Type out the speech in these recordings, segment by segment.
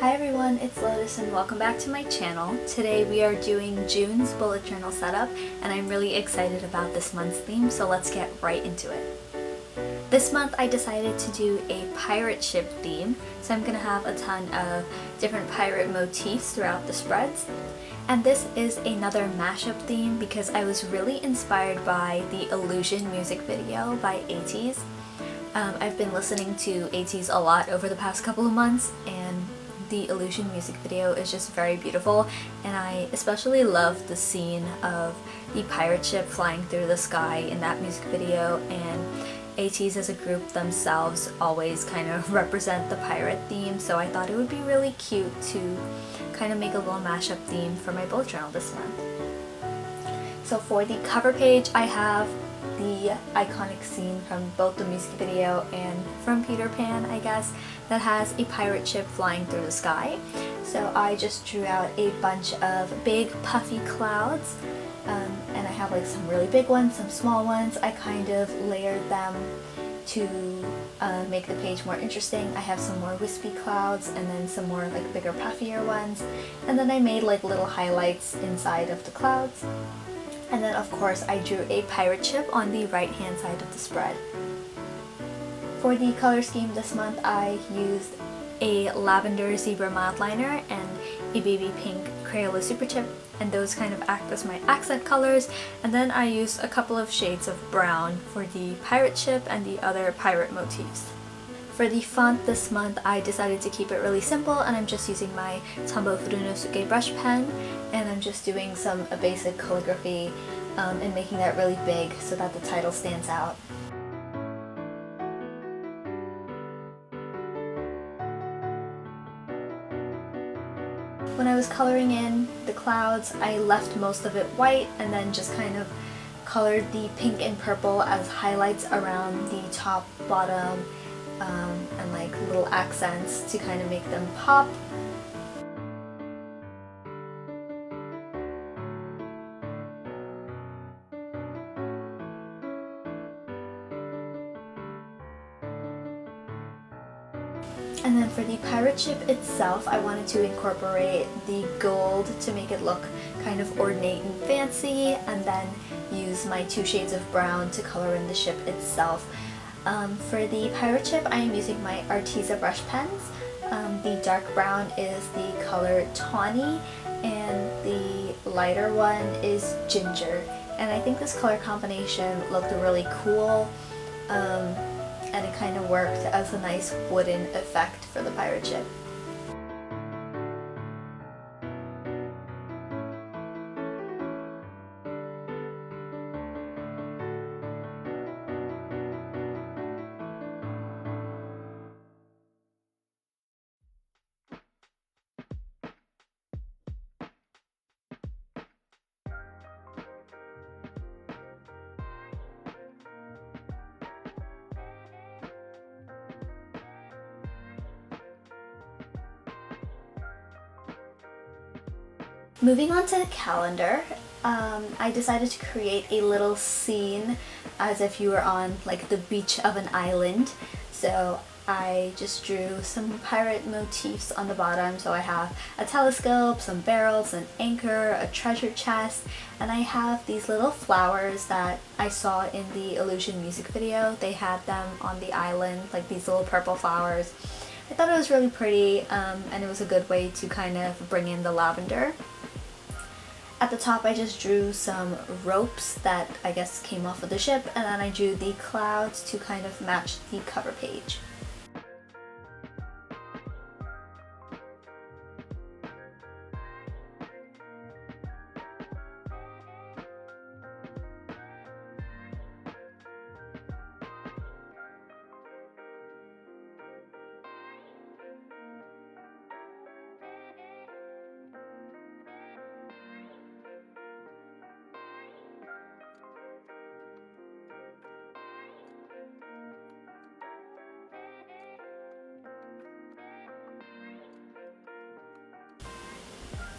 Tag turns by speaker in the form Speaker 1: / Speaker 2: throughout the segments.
Speaker 1: Hi everyone, it's Lotus and welcome back to my channel. Today we are doing June's bullet journal setup and I'm really excited about this month's theme, so let's get right into it. This month I decided to do a pirate ship theme, so I'm going to have a ton of different pirate motifs throughout the spreads. And this is another mashup theme because I was really inspired by the Illusion music video by Ateez. I've been listening to Ateez a lot over the past couple of months, and the Illusion music video is just very beautiful, and I especially love the scene of the pirate ship flying through the sky in that music video, and Ateez as a group themselves always kind of represent the pirate theme, so I thought it would be really cute to kind of make a little mashup theme for my bullet journal this month. So for the cover page, I have the iconic scene from both the music video and from Peter Pan, I guess, that has a pirate ship flying through the sky. So I just drew out a bunch of big puffy clouds, and I have like some really big ones, some small ones. I kind of layered them to make the page more interesting. I have some more wispy clouds and then some more like bigger puffier ones, and then I made like little highlights inside of the clouds. And then of course I drew a pirate ship on the right hand side of the spread. For the color scheme this month, I used a lavender zebra mild liner and a baby pink Crayola super tip, and those kind of act as my accent colors. And then I used a couple of shades of brown for the pirate ship and the other pirate motifs. For the font this month, I decided to keep it really simple, and I'm just using my Tombow Furunosuke brush pen, and I'm just doing some basic calligraphy and making that really big so that the title stands out. When I was coloring in the clouds, I left most of it white and then just kind of colored the pink and purple as highlights around the top, bottom, and like little accents to kind of make them pop. And then for the pirate ship itself, I wanted to incorporate the gold to make it look kind of ornate and fancy, and then use my 2 shades of brown to color in the ship itself. For the pirate ship, I am using my Ateez brush pens. The dark brown is the color Tawny, and the lighter one is Ginger. And I think this color combination looked really cool. And it kind of worked as a nice wooden effect for the pirate ship. Moving on to the calendar, I decided to create a little scene as if you were on like the beach of an island. So I just drew some pirate motifs on the bottom. So I have a telescope, some barrels, an anchor, a treasure chest, and I have these little flowers that I saw in the Illusion music video. They had them on the island, like these little purple flowers. I thought it was really pretty, and it was a good way to kind of bring in the lavender. At the top, I just drew some ropes that I guess came off of the ship, and then I drew the clouds to kind of match the cover page.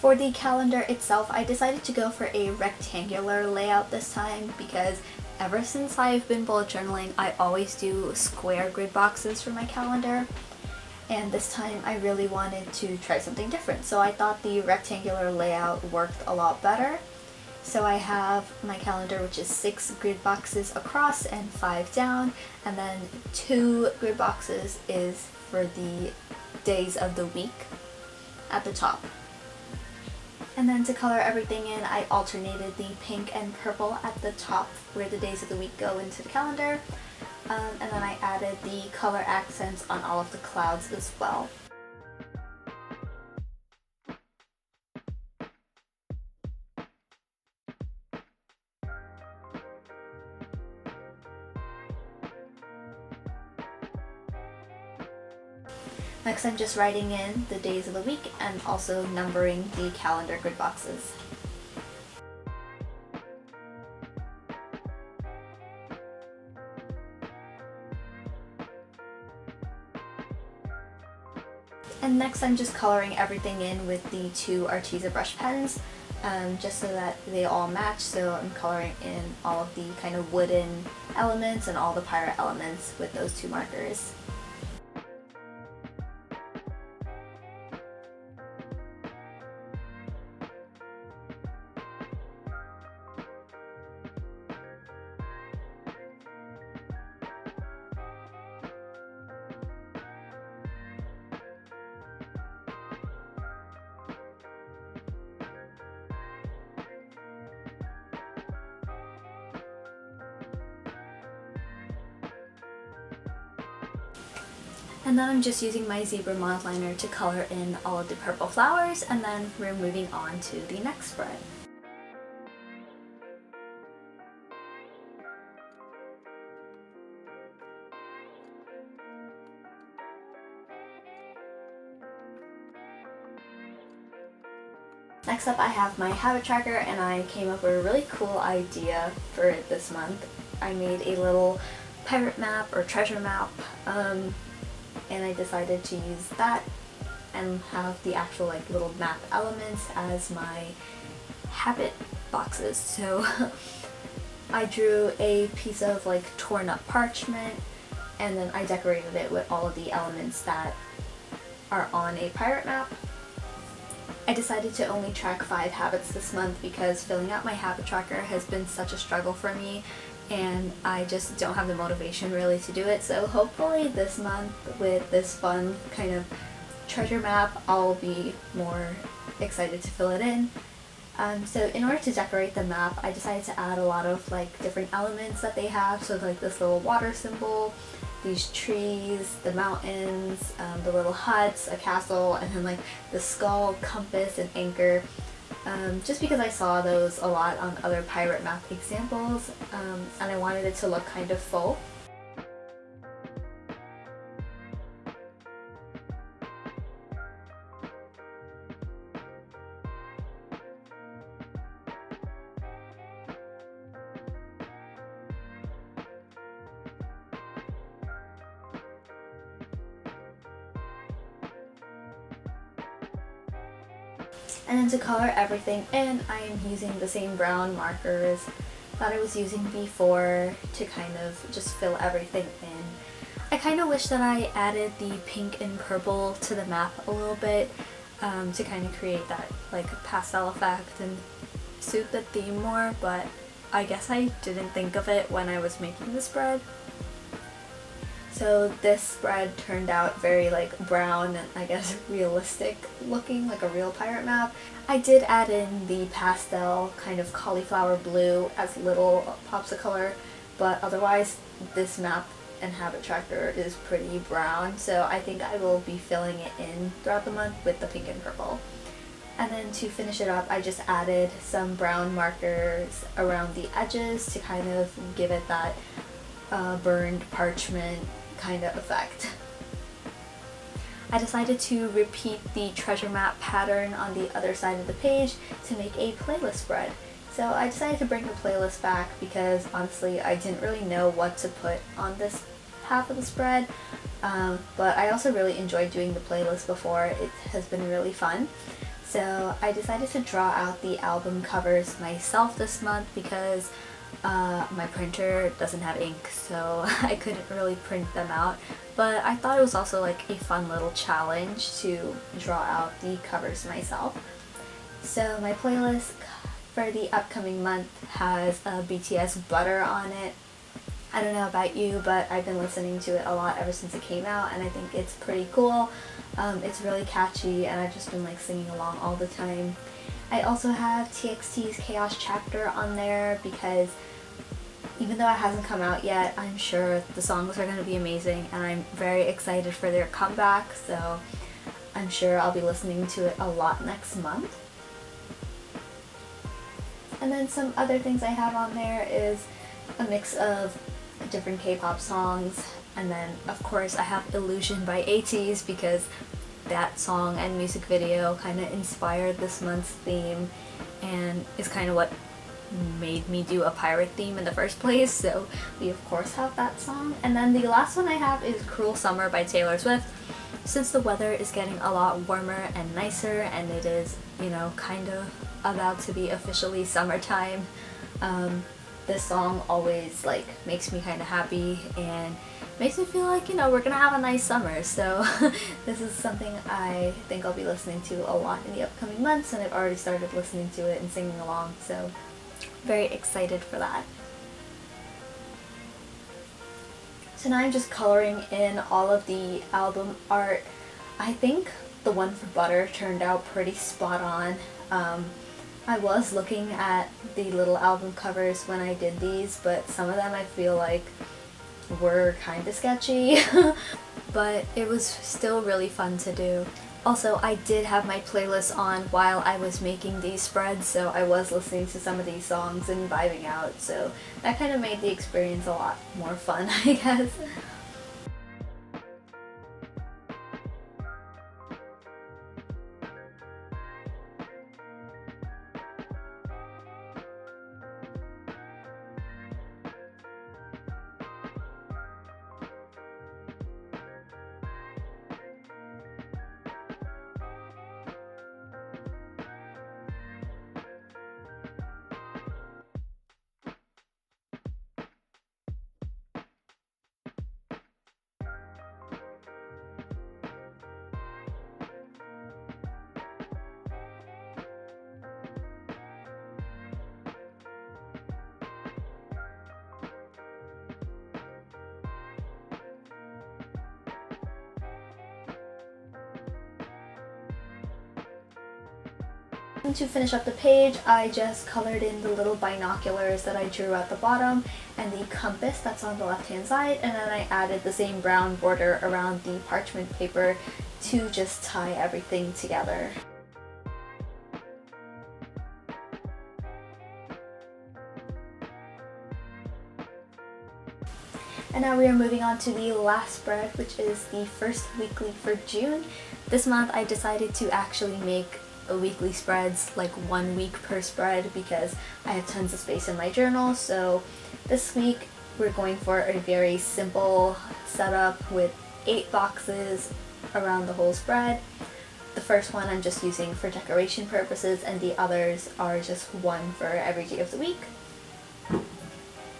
Speaker 1: For the calendar itself, I decided to go for a rectangular layout this time because ever since I've been bullet journaling, I always do square grid boxes for my calendar. and this time I really wanted to try something different. So I thought the rectangular layout worked a lot better. So I have my calendar, which is 6 grid boxes across and 5 down, and then 2 grid boxes is for the days of the week at the top. And then to color everything in, I alternated the pink and purple at the top where the days of the week go into the calendar, and then I added the color accents on all of the clouds as well. Next, I'm just writing in the days of the week and also numbering the calendar grid boxes. And next, I'm just coloring everything in with the 2 Ateez brush pens, just so that they all match. So I'm coloring in all of the kind of wooden elements and all the pirate elements with those 2 markers. And then I'm just using my zebra mod liner to color in all of the purple flowers, and then we're moving on to the next spread. Next up, I have my habit tracker, and I came up with a really cool idea for this month. I made a little pirate map or treasure map, and I decided to use that and have the actual like little map elements as my habit boxes. So I drew a piece of like torn up parchment, and then I decorated it with all of the elements that are on a pirate map. I decided to only track 5 habits this month because filling out my habit tracker has been such a struggle for me, and I just don't have the motivation really to do it. So hopefully this month with this fun kind of treasure map, I'll be more excited to fill it in. So in order to decorate the map, I decided to add a lot of like different elements that they have. So like this little water symbol, these trees, the mountains, the little huts, a castle, and then like the skull, compass, and anchor. Just because I saw those a lot on other pirate map examples, and I wanted it to look kind of full. And then to color everything in, I am using the same brown markers that I was using before to kind of just fill everything in. I kind of wish that I added the pink and purple to the map a little bit to kind of create that like pastel effect and suit the theme more, but I guess I didn't think of it when I was making the spread. So this spread turned out very like brown and I guess realistic looking, like a real pirate map. I did add in the pastel kind of cauliflower blue as little pops of color, but otherwise this map and habit tracker is pretty brown, so I think I will be filling it in throughout the month with the pink and purple. And then to finish it up, I just added some brown markers around the edges to kind of give it that burned parchment kind of effect. I decided to repeat the treasure map pattern on the other side of the page to make a playlist spread. So I decided to bring the playlist back because honestly I didn't really know what to put on this half of the spread, but I also really enjoyed doing the playlist before. It has been really fun. So I decided to draw out the album covers myself this month because My printer doesn't have ink, so I couldn't really print them out, but I thought it was also like a fun little challenge to draw out the covers myself. So my playlist for the upcoming month has BTS Butter on it. I don't know about you, but I've been listening to it a lot ever since it came out, and I think it's pretty cool. It's really catchy, and I've just been like singing along all the time. I also have TXT's Chaos Chapter on there because even though it hasn't come out yet, I'm sure the songs are going to be amazing, and I'm very excited for their comeback, so I'm sure I'll be listening to it a lot next month. And then some other things I have on there is a mix of different K-pop songs, and then of course I have Illusion by Ateez because that song and music video kind of inspired this month's theme and is kind of what made me do a pirate theme in the first place, so we of course have that song. And then the last one I have is Cruel Summer by Taylor Swift. Since the weather is getting a lot warmer and nicer, and it is, you know, kind of about to be officially summertime, this song always like makes me kind of happy and makes me feel like, you know, we're gonna have a nice summer. So this is something I think I'll be listening to a lot in the upcoming months, and I've already started listening to it and singing along, so very excited for that. So now I'm just coloring in all of the album art. I think the one for Butter turned out pretty spot on. I was looking at the little album covers when I did these, but some of them I feel like were kind of sketchy, but it was still really fun to do. Also, I did have my playlist on while I was making these spreads, so I was listening to some of these songs and vibing out, so that kind of made the experience a lot more fun, I guess. To finish up the page, I just colored in the little binoculars that I drew at the bottom and the compass that's on the left hand side, and then I added the same brown border around the parchment paper to just tie everything together. And now we are moving on to the last spread, which is the first weekly for June. This month I decided to actually make weekly spreads, like 1 week per spread, because I have tons of space in my journal. So this week we're going for a very simple setup with 8 boxes around the whole spread. The first one I'm just using for decoration purposes, and the others are just one for every day of the week.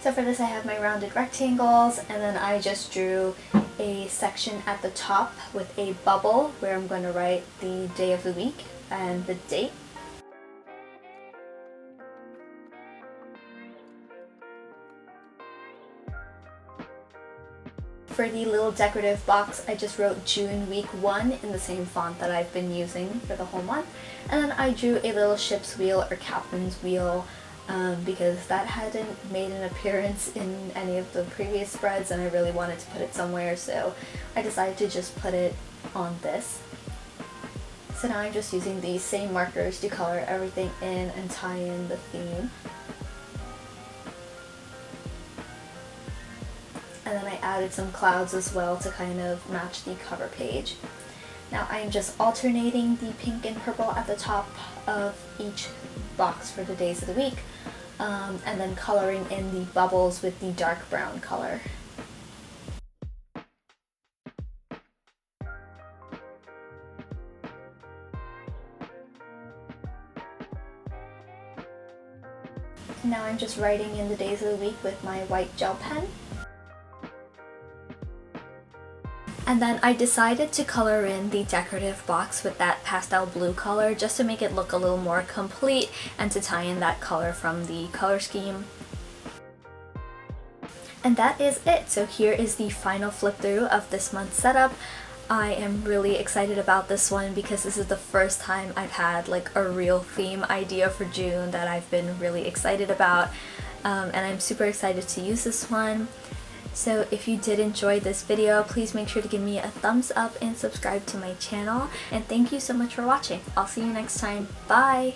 Speaker 1: So for this I have my rounded rectangles, and then I just drew a section at the top with a bubble where I'm going to write the day of the week and the date. For the little decorative box, I just wrote June week 1 in the same font that I've been using for the whole month. And then I drew a little ship's wheel or captain's wheel because that hadn't made an appearance in any of the previous spreads, and I really wanted to put it somewhere, so I decided to just put it on this. So now I'm just using these same markers to color everything in and tie in the theme. And then I added some clouds as well to kind of match the cover page. Now I'm just alternating the pink and purple at the top of each box for the days of the week, and then coloring in the bubbles with the dark brown color. Now I'm just writing in the days of the week with my white gel pen. And then I decided to color in the decorative box with that pastel blue color just to make it look a little more complete and to tie in that color from the color scheme. And that is it. So here is the final flip through of this month's setup. I am really excited about this one because this is the first time I've had like a real theme idea for June that I've been really excited about, and I'm super excited to use this one. So if you did enjoy this video, please make sure to give me a thumbs up and subscribe to my channel. And thank you so much for watching. I'll see you next time. Bye!